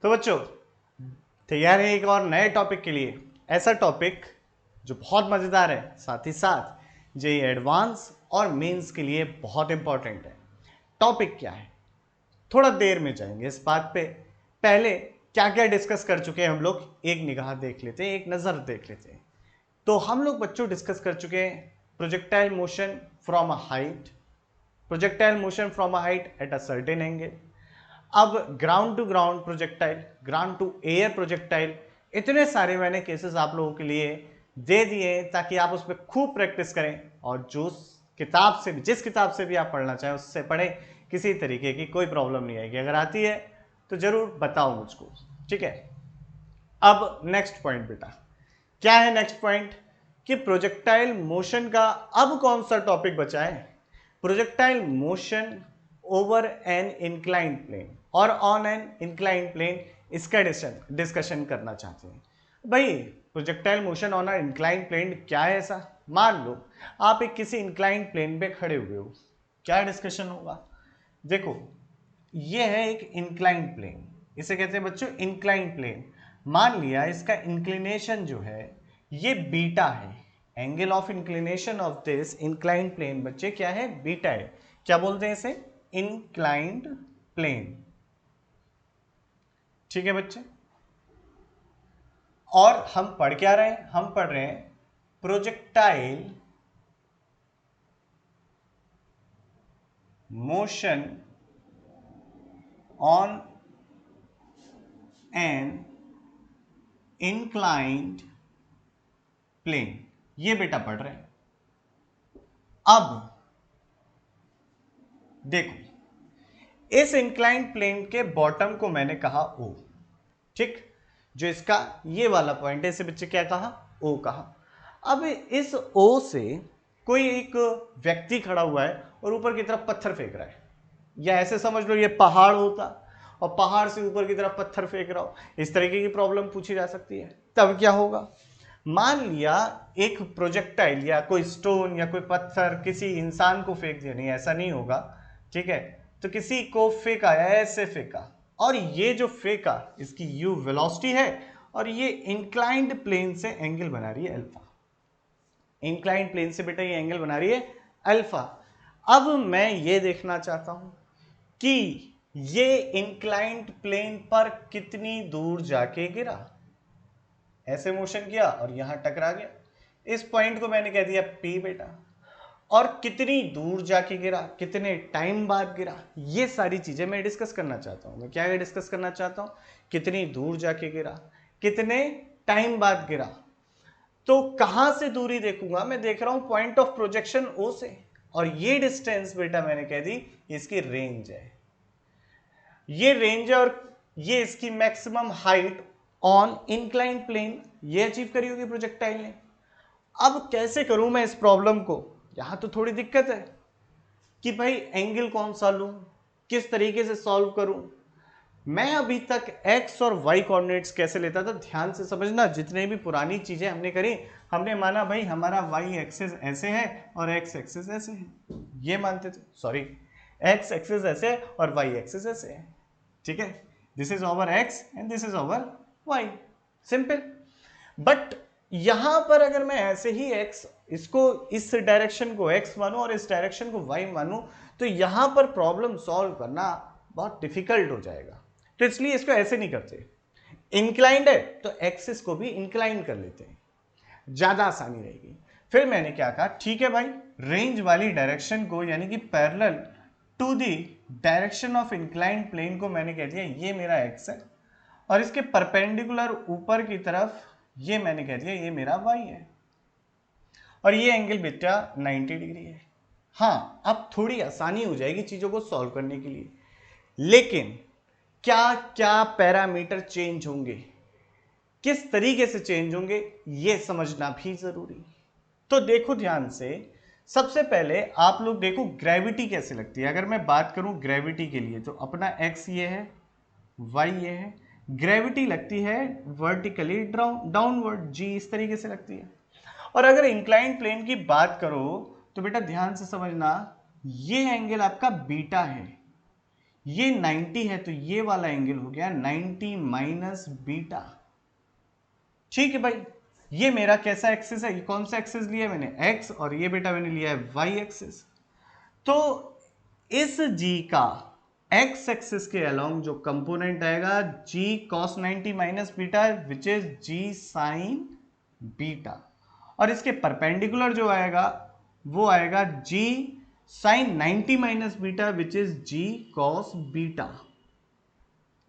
तो बच्चों तैयार है एक और नए टॉपिक के लिए। ऐसा टॉपिक जो बहुत मज़ेदार है, साथ ही साथ जेईई एडवांस और मेंस के लिए बहुत इंपॉर्टेंट है। टॉपिक क्या है, थोड़ा देर में जाएंगे इस बात पे। पहले क्या क्या डिस्कस कर चुके हैं हम लोग, एक निगाह देख लेते हैं, एक नज़र देख लेते हैं। तो हम लोग बच्चों डिस्कस कर चुके हैं projectile motion from a height, projectile motion from a height at a certain angle. अब ground to ground projectile, ground to air projectile, इतने सारे मैंने केसेस आप लोगों के लिए दे दिए ताकि आप उस पर खूब प्रैक्टिस करें और जो किताब से भी, जिस किताब से भी आप पढ़ना चाहें उससे पढ़ें। किसी तरीके की कोई प्रॉब्लम नहीं आएगी, अगर आती है तो जरूर बताओ मुझको, ठीक है। अब नेक्स्ट पॉइंट बेटा, क्या है नेक्स्ट पॉइंट कि प्रोजेक्टाइल मोशन का अब कौन सा टॉपिक बचा है। Projectile motion over an inclined plane और ऑन एन इंक्लाइंड प्लेन, इसका डिस्कशन करना चाहते हैं भाई। Projectile motion on an inclined plane क्या है ऐसा। मान लो आप एक किसी इंक्लाइंड प्लेन पे खड़े हुए हो, क्या डिस्कशन होगा। देखो ये है एक इंक्लाइंड प्लेन, इसे कहते हैं बच्चों इंक्लाइंड प्लेन। मान लिया इसका इंक्लिनेशन जो है ये बीटा है, angle of inclination of this inclined plane बच्चे क्या है, बीटा है। क्या बोलते हैं इसे, इंक्लाइंड प्लेन, ठीक है बच्चे। और हम पढ़ क्या रहे हैं, हम पढ़ रहे हैं projectile motion on an inclined plane, ये बेटा पढ़ रहे हैं। अब देखो इस इंक्लाइंड प्लेन के बॉटम को मैंने कहा ओ, ठीक। जो इसका ये वाला पॉइंट है इसे बच्चे क्या कहा, ओ कहा। अब इस ओ से कोई एक व्यक्ति खड़ा हुआ है और ऊपर की तरफ पत्थर फेंक रहा है, या ऐसे समझ लो ये पहाड़ होता और पहाड़ से ऊपर की तरफ पत्थर फेंक रहा हो, इस तरीके की प्रॉब्लम पूछी जा सकती है। तब क्या होगा, मान लिया एक प्रोजेक्टाइल या कोई स्टोन या कोई पत्थर किसी इंसान को फेंक दिया, नहीं ऐसा नहीं होगा, ठीक है। तो किसी को फेंका या ऐसे फेंका, और ये जो फेंका इसकी यू वेलोसिटी है और ये इंक्लाइंड प्लेन से एंगल बना रही है अल्फा। इंक्लाइंड प्लेन से बेटा ये एंगल बना रही है अल्फा। अब मैं ये देखना चाहता हूं कि ये इंक्लाइंड प्लेन पर कितनी दूर जाके गिरा। ऐसे मोशन किया और यहां टकरा गया, इस पॉइंट को मैंने कह दिया पी बेटा। और कितनी दूर जाके गिरा, कितने टाइम बाद गिरा, ये सारी चीजें मैं डिस्कस करना चाहता हूं। मैं क्या डिस्कस करना चाहता हूं, कितनी दूर जाके गिरा, कितने टाइम बाद गिरा। तो कहां से दूरी देखूंगा, मैं देख रहा हूं पॉइंट ऑफ प्रोजेक्शन ओ से, और ये डिस्टेंस बेटा मैंने कह दी इसकी रेंज है। ये रेंज है और ये इसकी maximum height on inclined plane, ये अचीव करी होगी प्रोजेक्टाइल ने। अब कैसे करूं मैं इस प्रॉब्लम को, यहां तो थोड़ी दिक्कत है कि भाई एंगल कौन सा लूं, किस तरीके से सॉल्व करूं। मैं अभी तक x और y कोऑर्डिनेट्स कैसे लेता था, ध्यान से समझना। जितने भी पुरानी चीजें हमने करी, हमने माना भाई हमारा y एक्सिस ऐसे है और x एक्सिस ऐसे है, ये मानते थे, सॉरी x एक्सिस ऐसे है और y एक्सिस ऐसे है, ठीक है। This is over x and this is over y, simple. But यहां पर अगर मैं ऐसे ही x, इसको इस डायरेक्शन को x मानूं और इस डायरेक्शन को y मानूं, तो यहां पर प्रॉब्लम सॉल्व करना बहुत डिफिकल्ट हो जाएगा। तो इसलिए इसको ऐसे नहीं करते, इंक्लाइंड है तो एक्सिस को भी इंक्लाइन कर लेते हैं, ज्यादा आसानी रहेगी। फिर मैंने क्या कहा, ठीक है भाई रेंज वाली डायरेक्शन को यानी कि parallel to the direction of inclined plane को मैंने कह दिया ये मेरा एक्स है, और इसके परपेंडिकुलर ऊपर की तरफ ये मैंने कह दिया ये मेरा वाई है, और ये एंगल बेटा 90 डिग्री है। हाँ अब थोड़ी आसानी हो जाएगी चीजों को सॉल्व करने के लिए, लेकिन क्या क्या पैरामीटर चेंज होंगे, किस तरीके से चेंज होंगे, ये समझना भी जरूरी। तो देखो ध्यान से, सबसे पहले आप लोग देखो ग्रेविटी कैसे लगती है। अगर मैं बात करूं ग्रेविटी के लिए, तो अपना x ये है, y ये है, ग्रेविटी लगती है वर्टिकली डाउनवर्ड, g इस तरीके से लगती है। और अगर इंक्लाइंड प्लेन की बात करो तो बेटा ध्यान से समझना, ये एंगल आपका बीटा है, ये 90 है तो ये वाला एंगल हो गया 90 माइनस बीटा। ठीक है भाई, ये मेरा कैसा एक्सिस है, ये कौन सा एक्सिस लिया है मैंने, एक्स, और ये बेटा मैंने लिया है वाई एक्सिस। तो इस जी का एक्स एक्सिस के अलोंग जो कंपोनेंट आएगा जी cos 90 minus beta which is ji sine beta, और इसके परपेंडिकुलर जो आएगा वो आएगा जी sign 90 minus beta which is ji cos beta.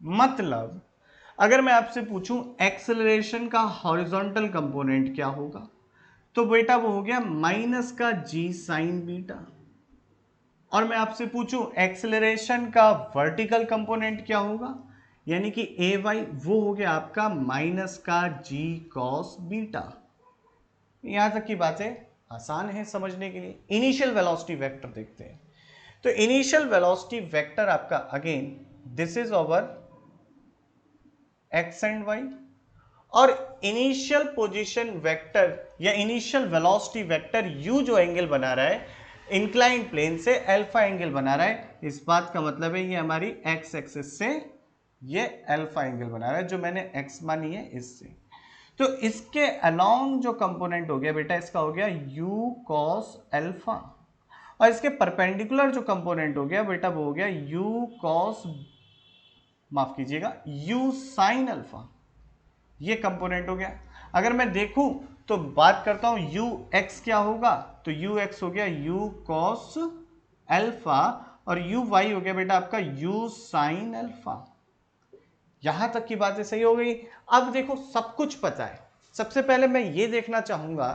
मतलब अगर मैं आपसे पूछूं एक्सेलरेशन का हॉरिजॉन्टल कंपोनेंट क्या होगा, तो बेटा वो हो गया माइनस का जी साइन बीटा। और मैं आपसे पूछूं एक्सेलरेशन का वर्टिकल कंपोनेंट क्या होगा, यानी कि ए वाई, वो हो गया आपका माइनस का जी कॉस बीटा। यहां तक की बातें आसान है समझने के लिए। इनिशियल वेलोसिटी वेक्टर देखते हैं। तो इनिशियल वेलोसिटी वेक्टर आपका again this is over x and y, और इनिशियल पोजीशन वेक्टर या इनिशियल वेलोसिटी वेक्टर यू जो एंगल बना रहा है इंक्लाइंड प्लेन से अल्फा एंगल बना रहा है, इस बात का मतलब है ये हमारी एक्स एक्सिस से ये अल्फा एंगल बना रहा है जो मैंने एक्स मानी है इससे। तो इसके अलोंग जो कंपोनेंट हो गया बेटा इसका हो गया यू कॉस अल्फा, और इसके परपेंडिकुलर जो कंपोनेंट हो गया बेटा वो हो गया यू कॉस, माफ कीजिएगा, यू साइन अल्फा। ये कंपोनेंट हो गया। अगर मैं देखूं तो बात करता हूं यू एक्स क्या होगा, तो यू एक्स हो गया यू कॉस अल्फा, और यू वाई हो गया बेटा आपका यू साइन अल्फा। यहां तक की बातें सही हो गई। अब देखो सब कुछ पता है, सबसे पहले मैं ये देखना चाहूंगा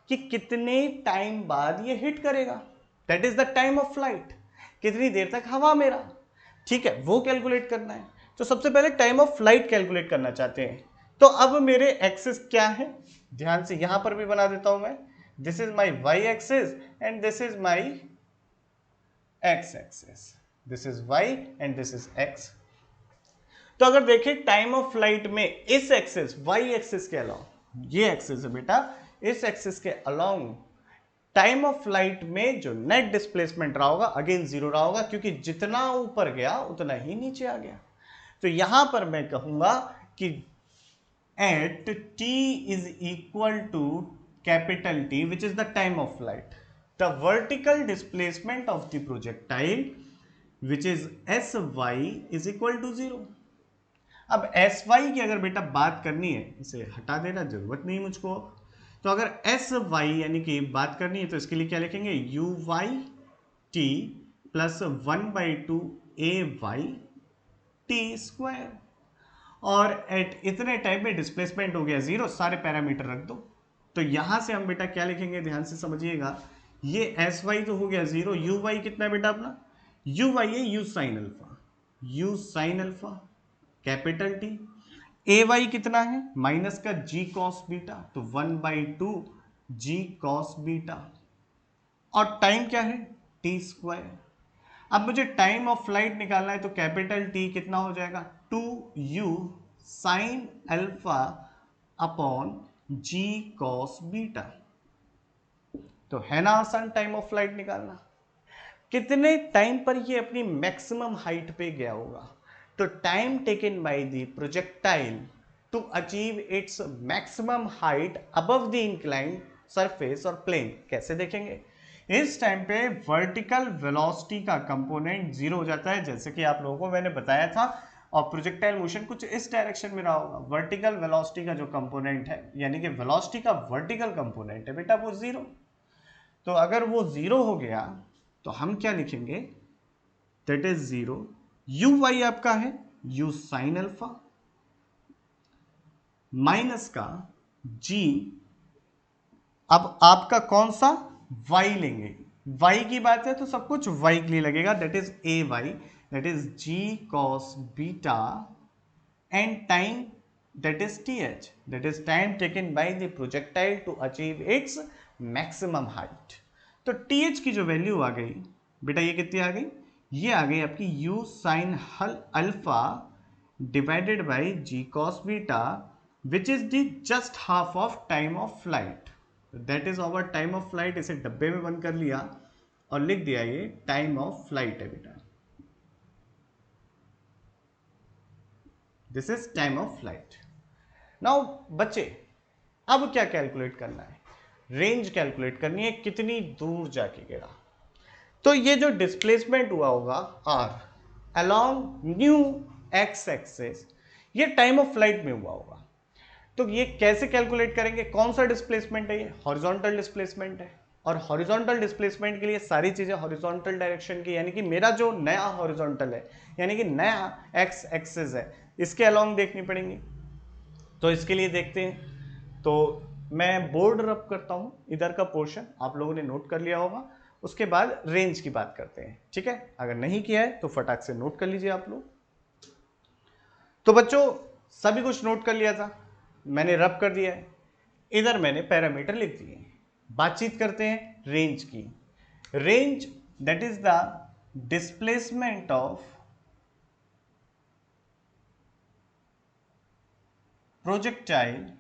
कि कितने टाइम बाद ये हिट करेगा, that is the time of flight, कितनी देर तक हवा में रहा, ठीक है, वो कैलकुलेट करना है। तो सबसे पहले टाइम ऑफ फ्लाइट कैलकुलेट करना चाहते हैं। तो अब मेरे एक्सिस क्या है, ध्यान से यहां पर भी बना देता हूं मैं, this is my y axis and this is my x axis, this is y and this is x. तो अगर देखें टाइम ऑफ फ्लाइट में इस एक्सिस वाई एक्सिस के अलोंग, ये एक्सिस है बेटा, इस एक्सिस के अलोंग टाइम ऑफ फ्लाइट में जो नेट डिस्प्लेसमेंट रहा होगा अगेन जीरो रहा होगा, क्योंकि जितना ऊपर गया उतना ही नीचे आ गया। तो यहां पर मैं कहूंगा कि at t is equal to capital T, which is the time of flight, the vertical displacement of the projectile, which is sy, is equal to 0। अब sy की अगर बेटा बात करनी है, इसे हटा देना, जरूरत नहीं मुझको। तो अगर sy यानी कि बात करनी है तो इसके लिए क्या लिखेंगे, u y t plus 1/2 a y t square, और एट इतने टाइम में डिस्प्लेसमेंट हो गया जीरो, सारे पैरामीटर रख दो। तो यहां से हम बेटा क्या लिखेंगे, ध्यान से समझिएगा, ये एस वाई तो हो गया जीरो, यू वाई कितना है बेटा अपना, यू वाई है u sine alpha, u sine alpha capital t, a y कितना है माइनस का जी कॉस बीटा, तो 1/2 जी कॉस बीटा, और टाइम क्या है टी स्क्वायर। अब मुझे टाइम ऑफ फ्लाइट निकालना है तो कैपिटल टी कितना हो जाएगा, 2u sine alpha upon g cos beta. तो है ना आसान टाइम ऑफ फ्लाइट निकालना, कितने टाइम पर ये अपनी मैक्सिमम हाइट पे गया होगा। तो time taken by the projectile to achieve its maximum height above the inclined surface और प्लेन कैसे देखेंगे, इस टाइम पे वर्टिकल वेलोसिटी का कंपोनेंट जीरो हो जाता है, जैसे कि आप लोगों को मैंने बताया था, और प्रोजेक्टाइल मोशन कुछ इस डायरेक्शन में रहा होगा। वर्टिकल वेलोसिटी का जो कंपोनेंट है यानी कि वेलोसिटी का वर्टिकल कंपोनेंट है बेटा वो जीरो। तो अगर वो जीरो हो गया तो हम क्या लिखेंगे, that is zero, u y आपका है यू साइन अल्फा माइनस का जी, अब आपका कौन सा y लेंगे, y की बात है तो सब कुछ y के लिए लगेगा, that is a y, that is g cos beta, and time that is th, that is time taken by the projectile to achieve its maximum height. तो th की जो वैल्यू आ गई बेटा, ये कितनी आ गई, ये आ गई आपकी u sine alpha divided by g cos beta, which is the just half of time of flight, that is our time of flight. इसे डब्बे में बंद कर लिया और लिख दिया ये टाइम ऑफ फ्लाइट है बेटा। This is time of flight. Now बच्चे, अब क्या कैलकुलेट करना है? रेंज कैलकुलेट करनी है, कितनी दूर जाके गिरा। तो ये जो डिस्प्लेसमेंट हुआ होगा r along new x axes, ये टाइम ऑफ फ्लाइट में हुआ होगा। तो ये कैसे कैलकुलेट करेंगे? कौन सा डिस्प्लेसमेंट है? ये हॉरिजॉन्टल डिस्प्लेसमेंट है, और हॉरिजॉन्टल डिस्प्लेसमेंट के लिए सारी चीजें हॉरिजॉन्टल डायरेक्शन की, यानी कि मेरा जो नया हॉरिजॉन्टल है, यानी कि नया एक्स एक्सिस है, इसके अलोंग देखनी पड़ेंगी। तो इसके लिए देखते हैं, तो मैं बोर्ड रब करता हूं, इधर का पोर्शन आप लोगों ने नोट कर लिया होगा। उसके बाद रेंज की बात करते हैं, ठीक है? अगर नहीं किया है तो फटाक से नोट कर लीजिए आप लोग। तो बच्चों, सभी कुछ नोट कर लिया था, मैंने रब कर दिया है, इधर मैंने पैरामीटर लिख दिए। बातचीत करते हैं रेंज की। Range that is the displacement of projectile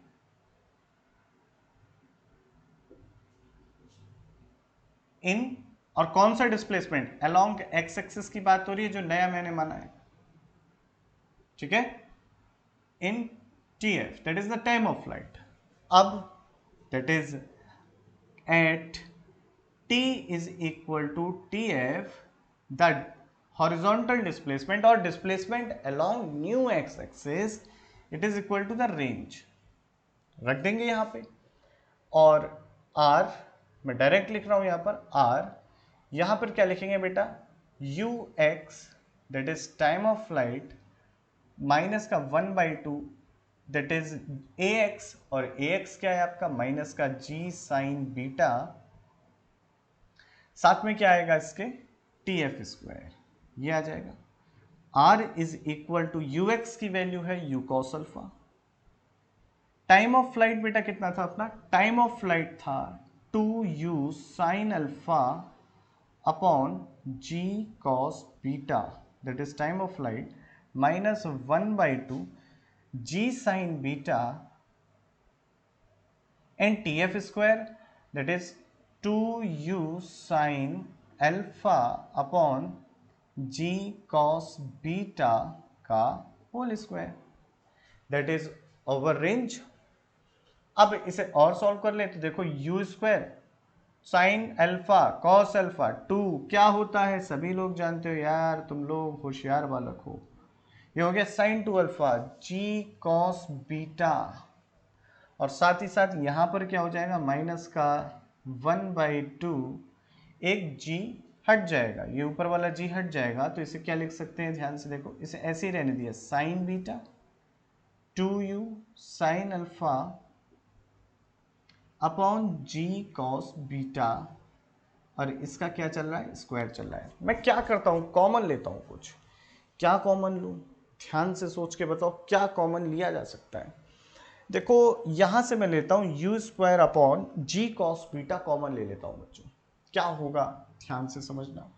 इन, और कौन सा डिस्प्लेसमेंट? अलोंग एक्स एक्सिस की बात हो रही है, जो नया मैंने माना है, ठीक है? इन T F, that is the time of flight. अब that is at t is equal to tf, the horizontal displacement or displacement along new x axis, it is equal to the range। रख देंगे यहां पे, और r मैं direct लिख रहा हूं यहां पर r, यहां पर क्या लिखेंगे बेटा? ux that is time of flight minus का 1/2 दैट इज ax, और ax क्या है आपका? माइनस का g साइन बीटा, साथ में क्या आएगा इसके? टी एफ स्क्वायर, ये आ जाएगा। R is equal to u x की वैल्यू है u cos alpha. Time of flight बेटा कितना था अपना? टाइम ऑफ फ्लाइट था 2u sine alpha upon g cos beta, that is time of flight minus 1/2 g sine beta and T F square, that is 2u sine alpha upon g cos beta का whole square, that is over range. अब इसे और solve कर ले तो देखो, u square sine alpha cos alpha 2 क्या होता है? सभी लोग जानते हो यार, तुम लोग होशियार बालक हो। ये हो गया साइन 2 अल्फा जी कॉस बीटा, और साथ ही साथ यहां पर क्या हो जाएगा? माइनस का 1/2, एक जी हट जाएगा, ये ऊपर वाला जी हट जाएगा, तो इसे क्या लिख सकते हैं? ध्यान से देखो, इसे ऐसे ही रहने दिया, sine beta 2u sine alpha upon g cos beta, और इसका क्या चल रहा है? स्क्वायर चल रहा है। मैं क्या करता हूं? कॉमन लेता हूं कुछ। क्या कॉमन लूं? ध्यान से सोच के बताओ क्या कॉमन लिया जा सकता है। देखो, यहां से मैं लेता हूं u square upon g cos beta, common ले लेता हूं बच्चों। क्या होगा? ध्यान से समझना।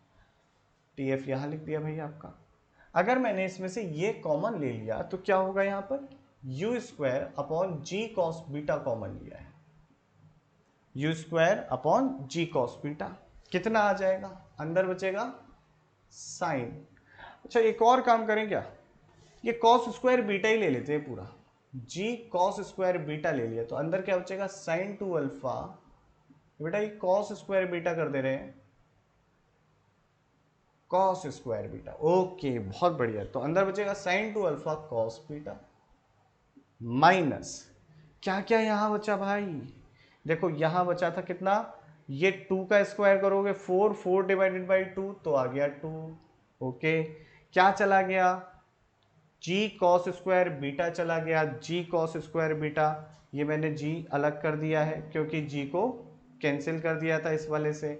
टी एफ यहां लिख दिया भाई आपका। अगर मैंने इसमें से ये कॉमन ले लिया तो क्या होगा? यहां पर u square upon g cos beta common लिया है, u square upon g cos beta, कितना आ जाएगा? अंदर बचेगा साइन। अच्छा, एक और काम करें क्या? ये कॉस स्क्वायर बीटा ही ले लेते हैं पूरा, जी कॉस स्क्वायर बीटा ले लिया, तो अंदर क्या बचेगा? Sine 2 alpha. बेटा ये कॉस स्क्वायर बीटा कर दे रहे हैं, कॉस स्क्वायर बीटा, ओके बहुत बढ़िया। तो अंदर बचेगा sine 2 alpha cos beta minus क्या क्या यहां बचा भाई? देखो यहां बचा था कितना? ये 2 का स्क्वायर करोगे 4, 4 डिवाइडेड बाई 2 तो आ गया 2। ओके, क्या चला गया? जी कॉस स्क्वायर बीटा चला गया, जी कॉस स्क्वायर बीटा, ये मैंने जी अलग कर दिया है क्योंकि जी को कैंसिल कर दिया था इस वाले से,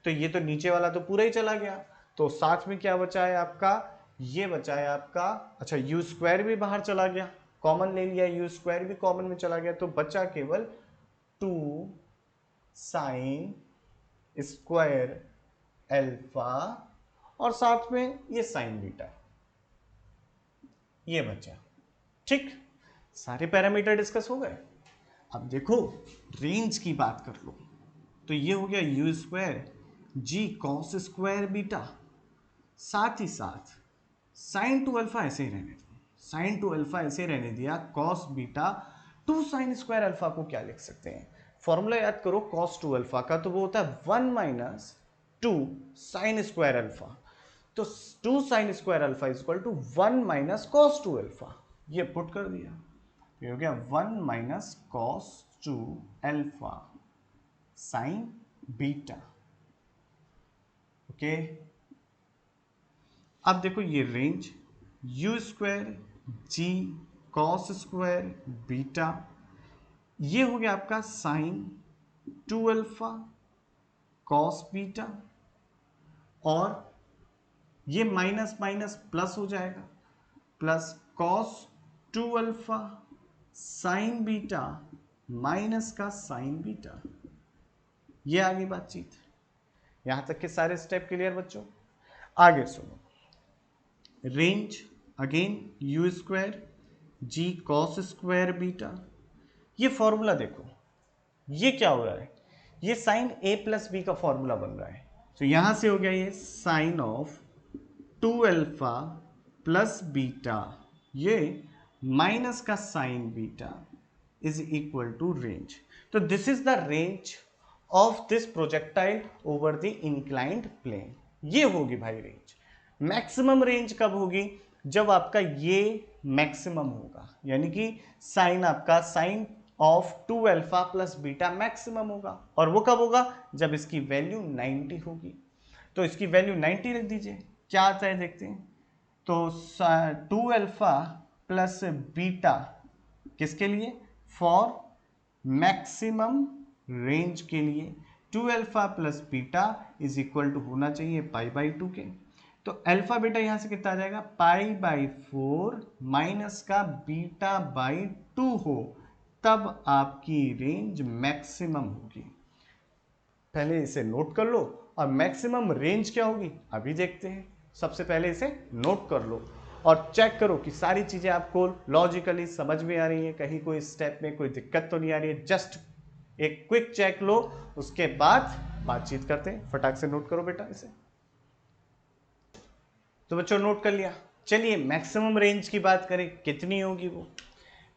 तो ये तो नीचे वाला तो पूरा ही चला गया। तो साथ में क्या बचा है आपका? ये बचा है आपका, अच्छा यू स्क्वायर भी बाहर चला गया, कॉमन ले लिया, यू स्क्वायर भी कॉमन में चला गया, तो बचा केवल 2 साइन स्क्वायर अल्फा, और साथ में ये साइन बीटा, ये बचा। ठीक, सारे पैरामीटर डिस्कस हो गए। अब देखो रेंज की बात कर लो, तो ये हो गया u square g cos square beta, साथ ही साथ साइन 2 अल्फा ऐसे ही रहने दो, साइन टू अल्फा ऐसे रहने दिया, cos beta two sine square alpha को क्या लिख सकते हैं, फॉर्मूला याद करो कॉस टू अल्फा का, तो वो होता है 1 minus two sine square alpha, तो two sine square alpha is equal to 1 minus cos two alpha, ये पुट कर दिया, ये हो गया 1 minus cos two alpha sine beta. Okay, अब देखो ये range u square g cos square beta, ये हो गया आपका sine two alpha cos beta, और ये माइनस माइनस प्लस हो जाएगा, plus cos two alpha sine beta minus का साइन बीटा। ये आ गई बातचीत, यहां तक के सारे स्टेप क्लियर बच्चों। आगे सुनो, range again u square g cos square beta, ये फॉर्मूला देखो, ये क्या हो रहा है, ये साइन ए प्लस बी का फॉर्मूला बन रहा है, तो यहां से हो गया ये sine of two alpha plus beta, ये माइनस का sine beta is equal to range. तो this is the range of this projectile over the inclined plane, ये होगी भाई रेंज। मैक्सिमम रेंज कब होगी, जब आपका ये मैक्सिमम होगा, यानी कि साइन आपका sine of two alpha plus beta maximum होगा, और वो कब होगा, जब इसकी वैल्यू 90 होगी। तो इसकी वैल्यू 90 रख दीजिए, क्या आता है देखते हैं। तो टू अल्फा प्लस बीटा किसके लिए, फॉर मैक्सिमम रेंज के लिए, two alpha plus beta is equal to होना चाहिए पाई बाई 2 के, तो अल्फा बीटा यहां से कितना आ जाएगा, पाई बाई 4 माइनस का बीटा बाई 2 हो, तब आपकी रेंज मैक्सिमम होगी। पहले इसे नोट कर लो, और मैक्सिमम रेंज क्या होगी अभी देखते हैं। सबसे पहले इसे नोट कर लो और चेक करो कि सारी चीजें आपको लॉजिकली समझ में आ रही है, कहीं कोई स्टेप में कोई दिक्कत तो नहीं आ रही है। जस्ट एक क्विक चेक लो, उसके बाद बातचीत करते हैं। फटाक से नोट करो बेटा इसे। तो बच्चों नोट कर लिया, चलिए मैक्सिमम रेंज की बात करें, कितनी होगी वो।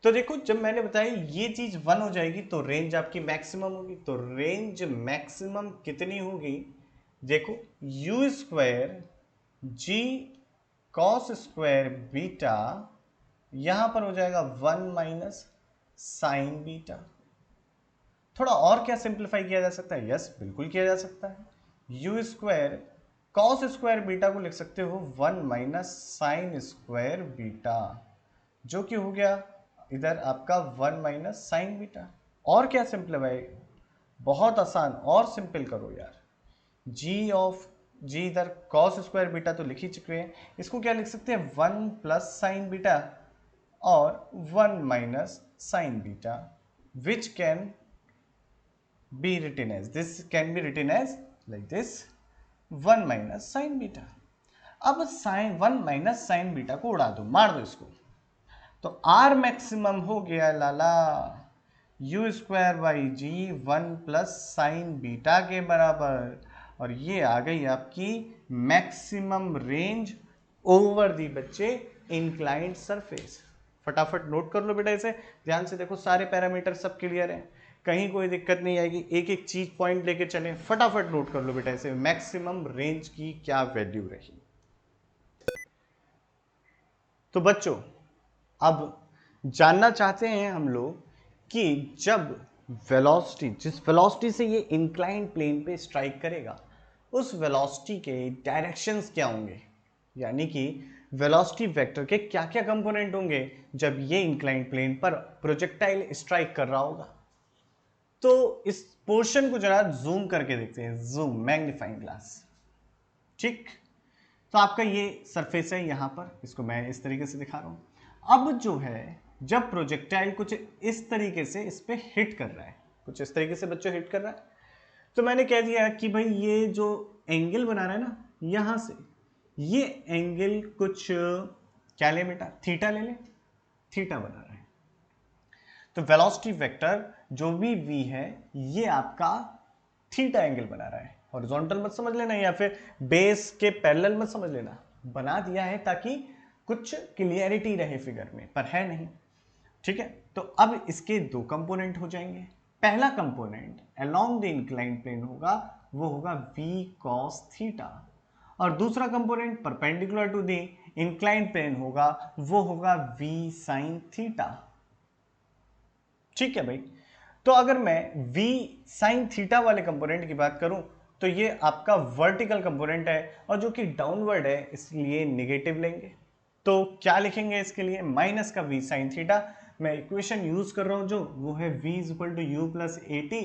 तो देखो जब मैंने बताया ये चीज 1 हो जाएगी तो रेंज आपकी मैक्सिमम होगी, तो रेंज मैक्सिमम कितनी होगी, देखो u square g cos square beta, यहां पर हो जाएगा 1 माइनस साइन बीटा। थोड़ा और क्या सिंप्लीफाई किया जा सकता है, यस बिल्कुल किया जा सकता है। U square cos square beta को लिख सकते हो 1 माइनस साइन स्क्वायर बीटा, जो कि हो गया इधर आपका 1 माइनस साइन बीटा। और क्या सिंप्लीफाई, बहुत आसान, और सिंपल करो यार। जी ऑफ जी इधर कॉस स्क्वायर बीटा तो लिख ही चुके हैं, इसको क्या लिख सकते हैं 1 प्लस साइन बीटा और 1 minus sine beta, which can be written as, this can be written as like this 1 minus sin beta। अब साइन 1 माइनस साइन बीटा को उड़ा दो, मार दो इसको, तो R मैक्सिमम हो गया लाला u square by g 1 plus sine beta के बराबर, और ये आ गई आपकी मैक्सिमम रेंज ओवर दी बच्चे इंक्लाइंड सरफेस। फटाफट नोट कर लो बेटा इसे, ध्यान से देखो, सारे पैरामीटर सब क्लियर हैं, कहीं कोई दिक्कत नहीं आएगी, एक एक चीज पॉइंट लेके चलें। फटाफट नोट कर लो बेटा इसे, मैक्सिमम रेंज की क्या वैल्यू रही। तो बच्चों अब जानना चाहते हैं हम लोग कि जब वेलोसिटी, जिस वेलोसिटी से ये इंक्लाइंड प्लेन पे स्ट्राइक करेगा, उस वेलोसिटी के डायरेक्शंस क्या होंगे, यानी कि वेलोसिटी वेक्टर के क्या क्या कंपोनेंट होंगे जब ये इंक्लाइंड प्लेन पर प्रोजेक्टाइल स्ट्राइक कर रहा होगा। तो इस पोर्शन को जरा जूम करके देखते हैं, जूम मैग्नीफाइंग ग्लास। ठीक, तो आपका ये सरफेस है यहां पर, इसको मैं इस तरीके से दिखा रहा हूं। अब जो है जब प्रोजेक्टाइल कुछ इस तरीके से इस पे हिट कर रहा है, कुछ इस तरीके से बच्चों हिट कर रहा है, तो मैंने कह दिया कि भाई ये जो एंगल बना रहा है ना, यहां से ये एंगल कुछ क्या ले बेटा, थीटा ले ले, थीटा बना रहा है। तो वेलोसिटी वेक्टर जो भी v है ये आपका थीटा एंगल बना रहा है। हॉरिजॉन्टल मत समझ लेना या फिर बेस के पैरेलल मत समझ लेना, बना दिया है ताकि कुछ क्लियरिटी रहे फिगर में, पर है नहीं। ठीक है, तो अब इसके दो कंपोनेंट हो जाएंगे। पहला component along the inclined plane होगा, वो होगा v cos थीटा, और दूसरा component perpendicular to the inclined plane होगा, वो होगा v sin थीटा। ठीक है भाई, तो अगर मैं v sin थीटा वाले कंपोनेंट की बात करूं तो ये आपका वर्टिकल कंपोनेंट है और जो कि डाउनवर्ड है, इसलिए नेगेटिव लेंगे। तो क्या लिखेंगे इसके लिए, माइनस का v sin थीटा। मैं इक्वेशन यूज कर रहा हूं जो, वो है v equal to u plus a t.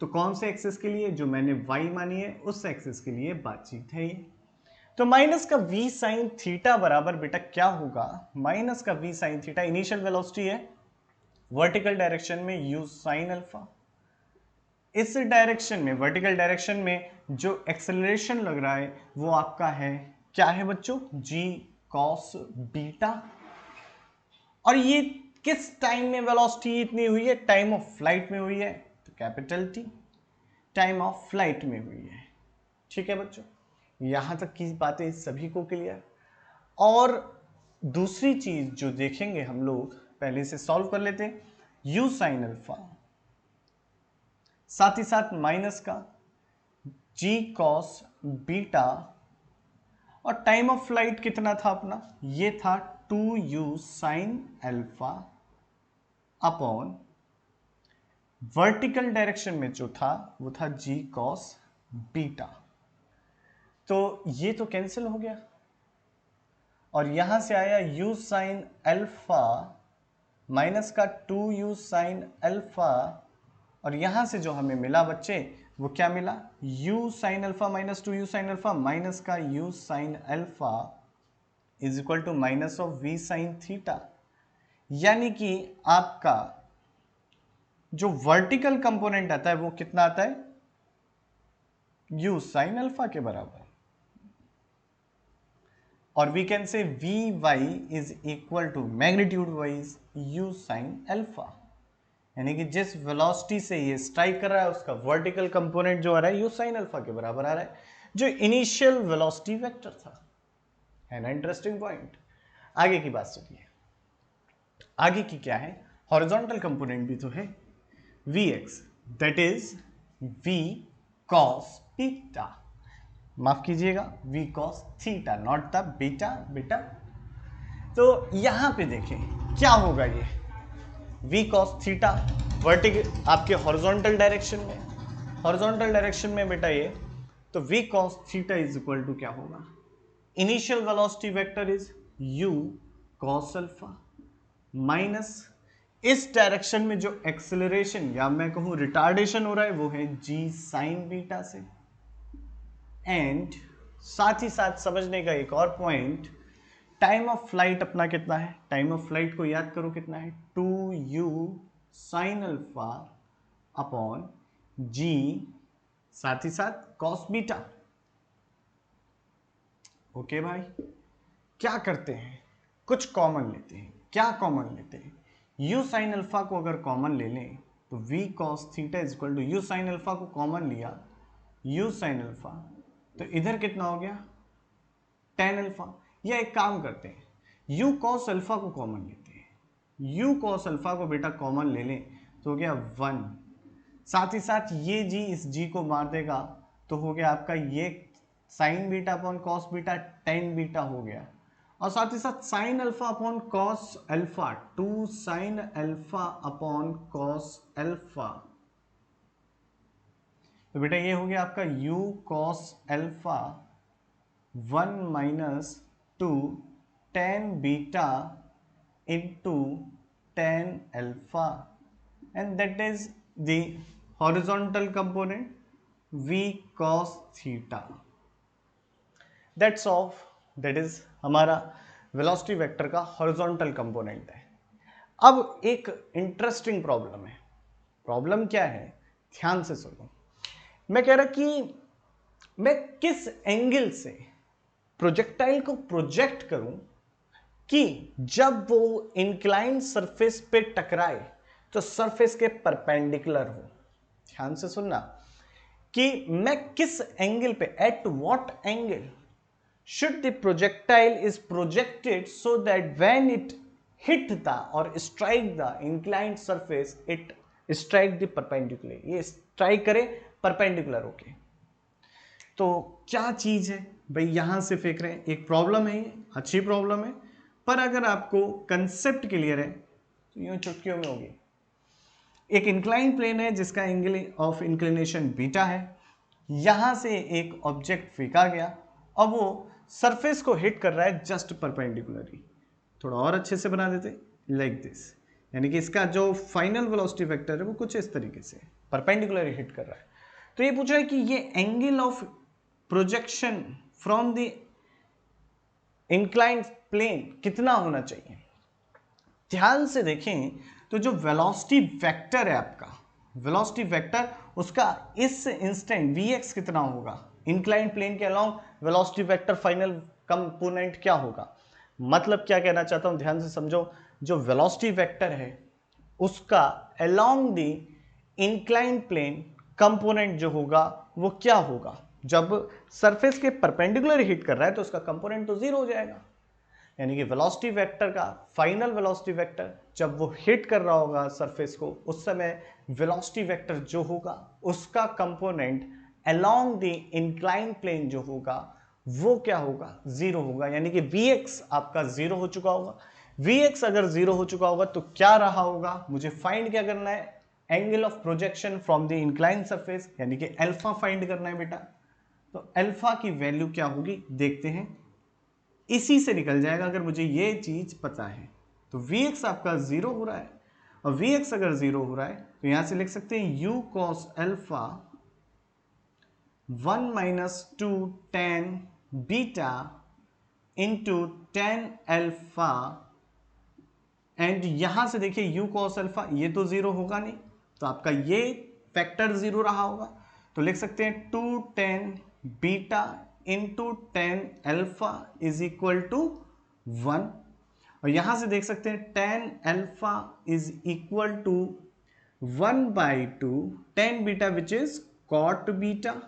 तो कौन से एक्सिस के लिए, जो मैंने y मानी है उस एक्सिस के लिए बातचीत है ये। तो माइनस का v sin थीटा बराबर बेटा क्या होगा, माइनस का v sin theta initial velocity है वर्टिकल डायरेक्शन में u sin अल्फा, इस डायरेक्शन में वर्टिकल डायरेक्शन में जो एक्सेलरेशन लग रहा है वो आपका है, क्या है बच्चों, g cos बीटा। और ये किस टाइम में वेलोसिटी इतनी हुई है, टाइम ऑफ फ्लाइट में हुई है, तो capital T, time of flight में हुई है। ठीक है बच्चों, यहां तक की बातें सभी को क्लियर। और दूसरी चीज जो देखेंगे हम लोग, पहले से सॉल्व कर लेते हैं, u sin अल्फा, साथ ही साथ माइनस का g cos बीटा, और टाइम ऑफ फ्लाइट कितना था अपना, ये था 2u sin alpha upon vertical direction में जो था वो था g cos बीटा। तो ये तो कैंसिल हो गया और यहां से आया u sin अल्फा माइनस का 2u sin अल्फा, और यहां से जो हमें मिला बच्चे वो क्या मिला, u sin alpha minus 2u sin alpha minus का u sin alpha is equal to minus of v sin theta. यानी कि आपका जो वर्टिकल कंपोनेंट आता है वो कितना आता है, u sin अल्फा के बराबर, और we can say v y is equal to magnitude wise u sin alpha, यानी कि जिस वेलोसिटी से ये स्ट्राइक कर रहा है उसका वर्टिकल कंपोनेंट जो आ रहा है u sin अल्फा के बराबर आ रहा है, जो इनिशियल वेलोसिटी वेक्टर था। है ना इंटरेस्टिंग पॉइंट। आगे की बात सुनिए, आगे की क्या है, हॉरिजॉन्टल कंपोनेंट भी तो है vx, that is v cos beta, माफ कीजिएगा v cos theta, not the beta बेटा। तो यहां पे देखें क्या होगा, ये v cos थीटा वर्टिकल आपके हॉरिजॉन्टल डायरेक्शन में, हॉरिजॉन्टल डायरेक्शन में बेटा ये, तो v cos theta is equal to क्या होगा, initial velocity vector is u cos alpha minus इस डायरेक्शन में जो एक्सेलरेशन या मैं कहूं रिटार्डेशन हो रहा है वो है g sin बीटा से। एंड साथ ही साथ समझने का एक और पॉइंट, टाइम ऑफ फ्लाइट अपना कितना है, टाइम ऑफ फ्लाइट को याद करो कितना है, 2u sin alpha upon g, साथ ही साथ cos बीटा। ओके भाई, क्या करते हैं, कुछ कॉमन लेते हैं। क्या कॉमन लेते हैं, u sin अल्फा को अगर कॉमन ले लें तो v cos theta is equal to, u sin alpha को कॉमन लिया, u sin अल्फा, तो इधर कितना हो गया tan अल्फा। या एक काम करते हैं, u cos अल्फा को कॉमन लेते हैं, u cos अल्फा को बेटा कॉमन ले लें तो हो गया 1, साथ ही साथ ये g इस g को मार देगा तो हो गया आपका ये sin beta upon cos beta tan beta हो गया, और साथ ही साथ sin alpha upon cos alpha 2 sin alpha upon cos alpha. तो बेटा ये हो गया आपका u cos alpha 1 minus 2 tan beta into tan alpha, and that is the horizontal component v cos theta. That's of, that is हमारा velocity vector का horizontal component है। अब एक इंटरेस्टिंग प्रॉब्लम है, प्रॉब्लम क्या है, ध्यान से सुनो। मैं कह रहा कि मैं किस एंगल से प्रोजेक्टाइल को प्रोजेक्ट करूं कि जब वो इंक्लाइंड सरफेस पे टकराए तो सरफेस के परपेंडिकुलर हो। ध्यान से सुनना कि मैं किस एंगल पे, at what angle should the projectile is projected so that when it hit the or strike the inclined surface it strike the perpendicular, ये strike करे perpendicular होके। तो क्या चीज है भाई, यहां से फेंक रहे हैं, एक प्रॉब्लम है, अच्छी प्रॉब्लम है, पर अगर आपको कंसेप्ट क्लियर है तो यूं चुटकियों में होगी। एक इंक्लाइन प्लेन है जिसका एंगल ऑफ इंक्लिनेशन बीटा है, यहां से एक ऑब्जेक्ट फेंका गया और वो सरफेस को हिट कर रहा है जस्ट परपेंडिकुलरली। थोड़ा और अच्छे से बना देते लाइक दिस, यानी कि इसका जो फाइनल वेलोसिटी वेक्टर है वो कुछ इस तरीके से परपेंडिकुलरली हिट कर रहा है। तो ये पूछ रहा है कि ये angle of projection from the inclined plane कितना होना चाहिए। ध्यान से देखें तो जो वेलोसिटी वेक्टर है आपका, वेलोसिटी वेक्टर उसका इस इंस्टेंट vx कितना होगा, इंक्लाइंड प्लेन के along velocity vector final component क्या होगा। मतलब क्या कहना चाहता हूं, ध्यान से समझो, जो वेलोसिटी वेक्टर है उसका along the inclined plane component जो होगा वो क्या होगा। जब सरफेस के परपेंडिकुलर हिट कर रहा है तो उसका कंपोनेंट तो जीरो हो जाएगा, यानी कि वेलोसिटी वेक्टर का फाइनल वेलोसिटी वेक्टर जब वो हिट कर रहा होगा सरफेस को उस समय वेलोसिटी वेक्टर जो होगा उसका component along the incline plane जो होगा वो क्या होगा, जीरो होगा, यानी कि vx आपका जीरो हो चुका होगा। vx अगर जीरो हो चुका होगा तो क्या रहा होगा, मुझे फाइंड क्या करना है, angle of projection from the incline surface, यानी कि अल्फा फाइंड करना है बेटा। तो अल्फा की वैल्यू क्या होगी देखते हैं, इसी से निकल जाएगा अगर मुझे ये चीज पता है। तो vx आपका जीरो हो रहा है और vx अगर जीरो हो रहा है तो यहां से लिख सकते हैं u cos alpha 1 minus 2 tan beta into tan alpha, and यहां से देखिए u cos अल्फा ये तो जीरो होगा नहीं, तो आपका ये फैक्टर जीरो रहा होगा, तो लिख सकते हैं 2 tan beta into tan alpha is equal to 1, और यहां से देख सकते हैं tan alpha is equal to 1/2 tan beta which is cot beta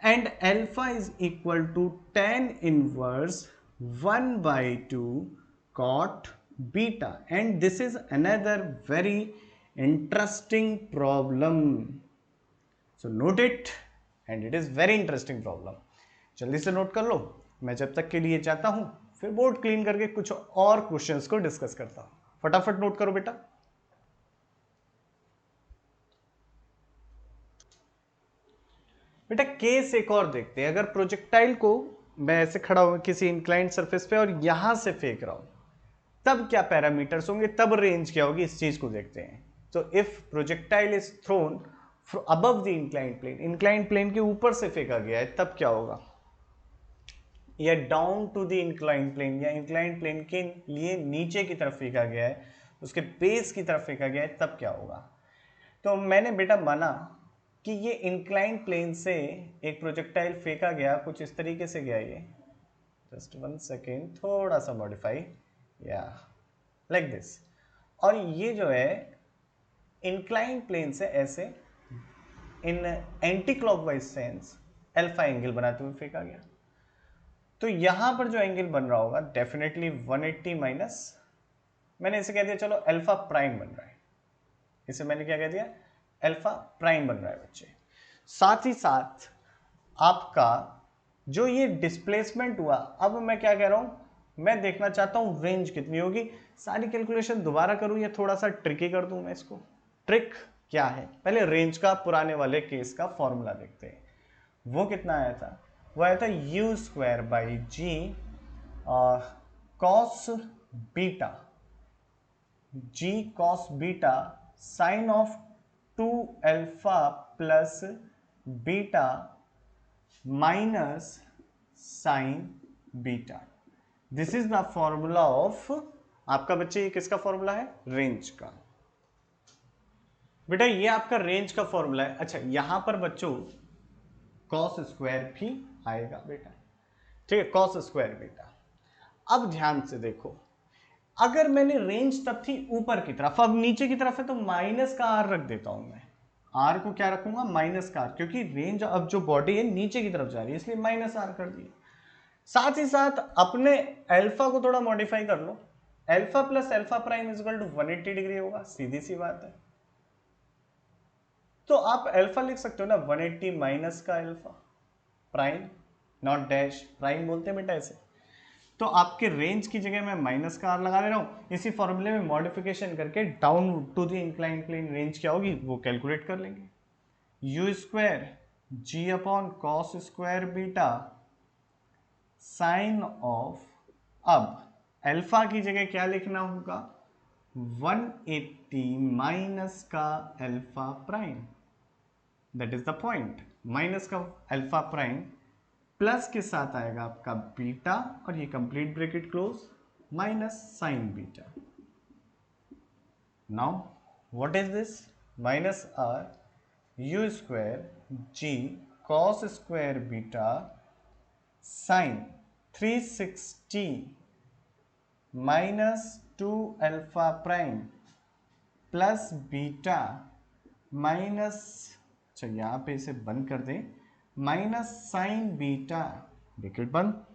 and alpha is equal to tan inverse 1/2 cot beta, and this is another very interesting problem, so note it and it is very interesting problem। जल्दी से note कर लो, मैं जब तक के लिए जाता हूं फिर बोर्ड क्लीन करके कुछ और क्वेश्चंस को डिस्कस करता हूं। फटाफट नोट करो बेटा। बेटा केस एक और देखते हैं, अगर प्रोजेक्टाइल को मैं ऐसे खड़ा हूं किसी इंक्लाइंड सरफेस पे और यहां से फेंक रहा हूं तब क्या पैरामीटर्स होंगे, तब रेंज क्या होगी, इस चीज को देखते हैं। तो if projectile is thrown above the inclined plane के ऊपर से फेंका गया है तब क्या होगा, या down to the inclined plane या इंक्लाइंड प्लेन के लिए नीचे की तरफ फेंका गया है, उसके बेस की तरफ फेंका गया है तब क्या होगा। तो मैंने बेटा माना कि ये इंक्लाइंड प्लेन से एक प्रोजेक्टाइल फेंका गया, कुछ इस तरीके से गया, ये जस्ट 1 सेकेंड थोड़ा सा मॉडिफाई या लाइक दिस, और ये जो है इंक्लाइंड प्लेन से ऐसे in anti clockwise sense alpha angle बनाते हुए फेंका गया। तो यहां पर जो एंगल बन रहा होगा डेफिनेटली 180 माइनस, मैंने इसे कह दिया चलो अल्फा प्राइम बन रहा है, इसे मैंने क्या कह दिया, अल्फा प्राइम बन रहा है बच्चे। साथ ही साथ आपका जो ये डिस्प्लेसमेंट हुआ, अब मैं क्या कह रहा हूं, मैं देखना चाहता हूं रेंज कितनी होगी। सारी कैलकुलेशन दोबारा करूं या थोड़ा सा ट्रिकी कर दूं मैं इसको। ट्रिक क्या है, पहले रेंज का पुराने वाले केस का फॉर्मूला देखते हैं। वो कितना आया था, वो आया था u square by g cos beta, g cos beta sine of 2 alpha plus beta minus sine beta. This is the formula of आपका बच्चे, ये किसका फॉर्मूला है, रेंज का। बेटा ये आपका रेंज का फॉर्मूला है। अच्छा यहां पर बच्चों कॉस स्क्वायर भी आएगा बेटा, ठीक है, कॉस स्क्वायर बेटा। अब ध्यान से देखो, अगर मैंने रेंज तब थी ऊपर की तरफ, अब नीचे की तरफ है तो माइनस का आर रख देता हूं मैं, आर को क्या रखूंगा, माइनस का आर, क्योंकि रेंज अब जो बॉडी है नीचे की तरफ जा रही है इसलिए माइनस आर कर दिया। साथ ही साथ अपने अल्फा को थोड़ा मॉडिफाई कर लो, alpha plus alpha prime is equal to 180 degree होगा, सीधी सी बात है। तो आप अल्फा लिख सकते हो ना 180 माइनस का alpha prime, not dash, prime बोलते हैं बेटा ऐसे। तो आपके रेंज की जगह मैं माइनस का आर लगा दे रहा हूं, इसी फॉर्मूले में मॉडिफिकेशन करके down to the incline plane range क्या होगी वो कैलकुलेट कर लेंगे। U square g upon cos square beta sine of, अब अल्फा की जगह क्या लिखना होगा 180 माइनस का alpha prime, that is the point, minus का अल्फा प्राइम प्लस के साथ आएगा आपका बीटा और ये complete bracket close minus sine beta. Now what is this, minus r u square g cos square beta sine 360 minus 2 alpha prime plus beta minus, अच्छा यहाँ पे इसे बंद कर दें, माइनस साइन बीटा ब्रैकेट बंद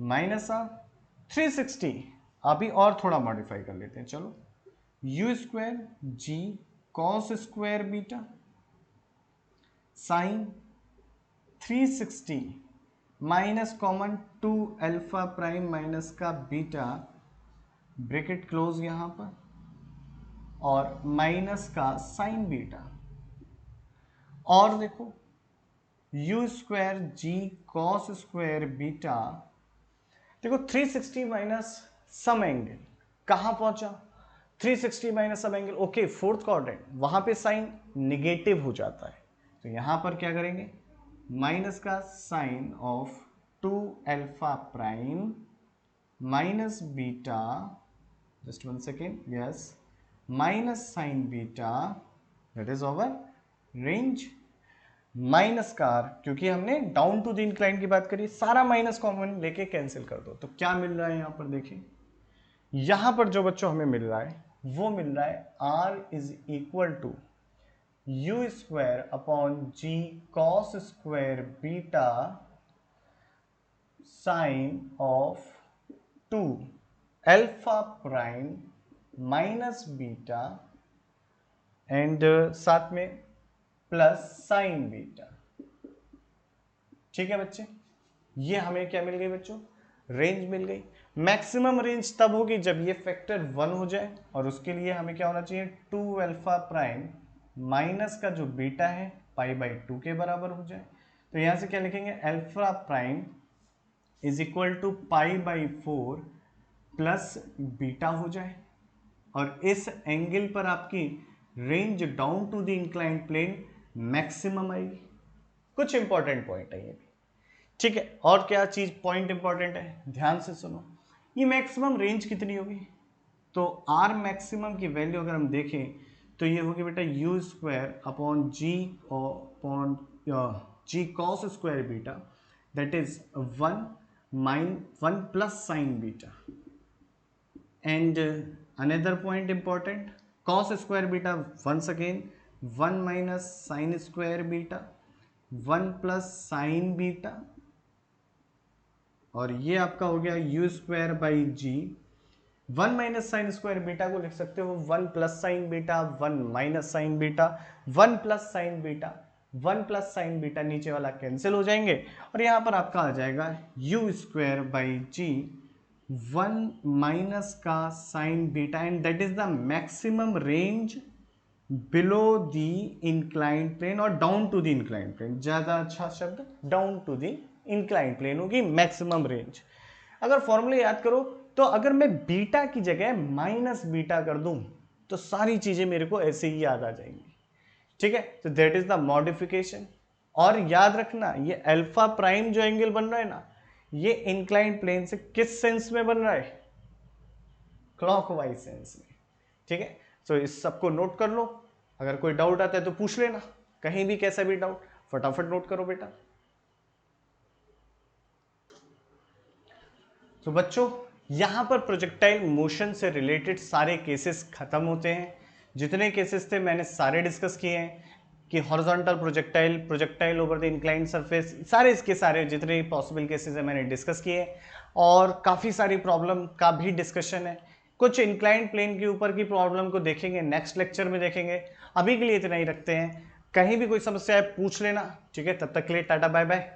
माइनस आ 360, अभी और थोड़ा मॉडिफाई कर लेते हैं, चलो u square g cos square beta sine 360 minus common 2 alpha prime minus का बीटा ब्रैकेट क्लोज यहां पर और माइनस का साइन बीटा, और देखो u square g cos square beta, देखो 360 माइनस सम एंगल कहां पहुंचा 360 minus some angle, okay fourth quadrant, वहां पे साइन निगेटिव हो जाता है, तो यहां पर क्या करेंगे माइनस का sine of 2 alpha prime minus beta, just 1 second, yes, minus sine beta, that is over range, minus का आर, क्योंकि हमने डाउन टू द इंक्लाइन की बात करी, सारा माइनस कॉमन लेके कैंसिल कर दो, तो क्या मिल रहा है यहां पर देखिए, यहां पर जो बच्चों हमें मिल रहा है वो मिल रहा है r is equal to u square upon g cos square beta sine of 2 alpha prime minus beta and साथ में प्लस साइन बीटा। ठीक है बच्चे, ये हमें क्या मिल गई बच्चों, रेंज मिल गई। मैक्सिमम रेंज तब होगी जब ये फैक्टर 1 हो जाए, और उसके लिए हमें क्या होना चाहिए 2 अल्फा प्राइम माइनस का जो बीटा है पाई बाई 2 के बराबर हो जाए। तो यहां से क्या लिखेंगे alpha prime is equal to pi by 4 plus beta हो जाए, और इस एंगल पर आपकी range down to the incline plane maximum आएगी। कुछ इंपॉर्टेंट पॉइंट है ये भी, ठीक है। और क्या चीज पॉइंट इंपॉर्टेंट है, ध्यान से सुनो, ये मैक्सिमम रेंज कितनी होगी, तो आर मैक्सिमम की वैल्यू अगर हम देखें तो ये होगी बेटा u square upon g cos square beta, that is 1 plus sine beta, and another point important, cos square beta once again 1 minus sine square beta 1 plus sine beta, और ये आपका हो गया u square by g, 1 minus sine square beta को लिख सकते हो 1 plus sine beta 1 minus sine beta 1 plus sine beta 1 plus sine beta, नीचे वाला कैंसिल हो जाएंगे, और यहां पर आपका आ जाएगा u square by g 1 minus का sine beta, and that is the maximum range below the incline plane और down to the incline plane, ज्यादा अच्छा शब्द down to the incline plane होगी मैक्सिमम रेंज। अगर फॉर्मूले याद करो तो अगर मैं बीटा की जगह माइनस बीटा कर दूं तो सारी चीजें मेरे को ऐसे ही याद आ जाएंगी, ठीक है। तो दैट इज द मॉडिफिकेशन, और याद रखना ये अल्फा प्राइम जो एंगल बन रहा है ना, ये इंक्लाइन प्लेन से किस सेंस में बन रहा है, क्लॉकवाइज सेंस में, ठीक है। तो इस सबको नोट कर लो, अगर कोई डाउट आता है तो पूछ लेना, कहीं भी कैसा भी डाउट फटाफट नोट करो बेटा। तो बच्चों यहां पर प्रोजेक्टाइल मोशन से रिलेटेड सारे केसेस खत्म होते हैं, जितने केसेस थे मैंने सारे डिस्कस किए हैं। कि horizontal projectile, projectile over the inclined surface, सारे इसके सारे जितने पॉसिबल केसेस है मैंने डिस्कस किए और काफ़ी सारी प्रॉब्लम का भी डिस्कशन है। कुछ इंक्लाइंड प्लेन के ऊपर की प्रॉब्लम को देखेंगे, नेक्स्ट लेक्चर में देखेंगे। अभी के लिए इतना ही रखते हैं, कहीं भी कोई समस्या है पूछ लेना, ठीक है। तब तक के लिए टाटा बाय बाय।